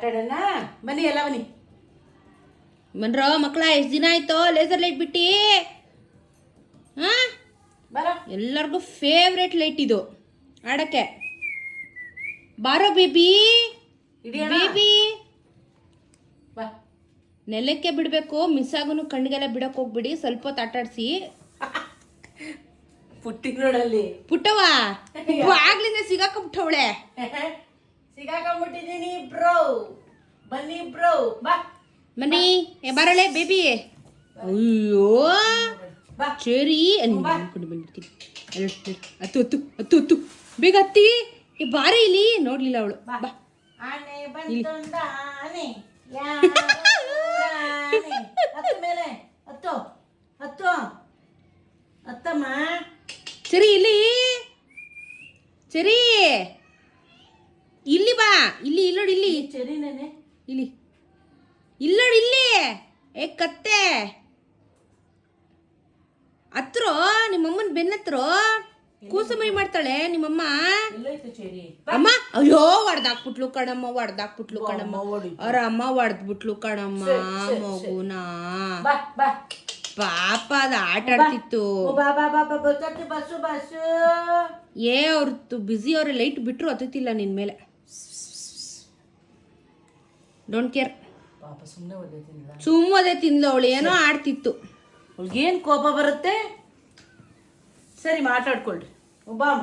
ಆಟಾಡೋಣ ಬನ್ನಿ ಎಲ್ಲ ಬನ್ನಿ ಬನ್ರೋ ಮಕ್ಕಳ ಎಷ್ಟು ದಿನ ಆಯ್ತು ಲೇಸರ್ ಲೈಟ್ ಬಿಟ್ಟು ಹಾ ಬರ ಎಲ್ಲರಿಗೂ ಫೇವ್ರೆಟ್ ಲೈಟ್ ಇದು ಆಡಕ್ಕೆ ಬಾರೋ ಬೇಬಿ ಬೇಬಿ ಬಾ ನೆಲಕ್ಕೆ ಬಿಡಬೇಕು ಮಿಸ್ ಆಗೂ ಕಣ್ಣಿಗೆಲ್ಲ ಬಿಡಕ್ಕೆ ಹೋಗ್ಬಿಡಿ ಸ್ವಲ್ಪ ಹೊತ್ತು ಆಟಾಡಿಸಿ ಪುಟ್ಟಿ ನೋಡಲ್ಲಿ ಪುಟ್ಟವ ಆಗ್ಲಿಂದ ಸಿಗಾಕೊಂಬಿಟ್ಟವಳೆ ಸಿಗಾಕೊಂಡ್ಬಿಟ್ಟಿದ್ದೀನಿ ಬ್ರೋ ಬನ್ನಿ ಬ್ರೋ ಬಾ ಬನ್ನಿ ಬರಳೆ ಬೇಬಿ ಅಯ್ಯೋ ಬಾ ಸರಿ ಅನ್ಕೊಂಡು ಬಂದ್ಬಿಡ್ತೀನಿ ಹತ್ತು ಹತ್ತು ಹತ್ತು ಹತ್ತು ಬೇಗ ಹತ್ತಿ ಬಾರಿ ಇಲ್ಲಿ ನೋಡ್ಲಿಲ್ಲ ಅವಳು ಬಾ ಆನೆ ಬಂತೊಂದ ಆನೆ ಹತ್ತು ಮೇಲೆ ಹತ್ತು ಹತ್ತು ಹತ್ತಮ್ಮ ಸರಿ ಇಲ್ಲಿ ಸರಿ ಇಲ್ಲಿ ಬಾ ಇಲ್ಲಿ ಇಲ್ಲೋಡಿ ಇಲ್ಲಿ ಸರಿನೇನೆ ಇಲ್ಲಿ ಇಲ್ಲೋಡಿ ಇಲ್ಲಿ ಏ ಕತ್ತೆ ಹತ್ರ ನಿಮ್ಮಮ್ಮನ ಬೆನ್ನತ್ರ ಕೂಸುಮೈ ಮಾಡ್ತಾಳೆ ನಿಮ್ಮಮ್ಮ ಎಲ್ಲೋಯ್ತು ಚೇರಿ ಅಮ್ಮ ಅಯ್ಯೋ ಹೊಡ್ದಾಕ್ಬಿಟ್ಲು ಕಣಮ್ಮ ಹೊಡ್ದಾಕ್ಬಿಟ್ಲು ಕಣಮ್ಮ ಅವ್ರ ಅಮ್ಮ ಹೊಡೆದ್ಬಿಟ್ಲು ಕಣಮ್ಮ ಮಗುನ ಬಾ ಬಾ ಪಾಪ ಅದು ಆಟ ಆಡ್ತಿತ್ತು ಬಾ ಬಾ ಬಾ ಬಾ ಬಸ್ಸು ಬಸ್ಸು ಬಸ್ಸು ಏ ಅವ್ರದ್ದು ಬ್ಯುಸಿ ಅವ್ರ ಲೈಟ್ ಬಿಟ್ರು ಹತ್ತುತ್ತಿಲ್ಲ ನಿನ್ ಮೇಲೆ ಡೋಂಟ್ ಕೇರ್ ಪಾಪ ಸುಮ್ಮನೆ ಓದೈತಿಲ್ಲ ಸುಮ್ಮನೆ ತಿಂದ್ಲು ಅವಳು ಏನೋ ಆಡ್ತಿತ್ತು ಅವ್ಳಿಗೇನು ಕೋಪ ಬರುತ್ತೆ ಸರಿ ಮಾತಾಡ್ಕೊಳ್ರಿ ಒಬ್ಬಾಮ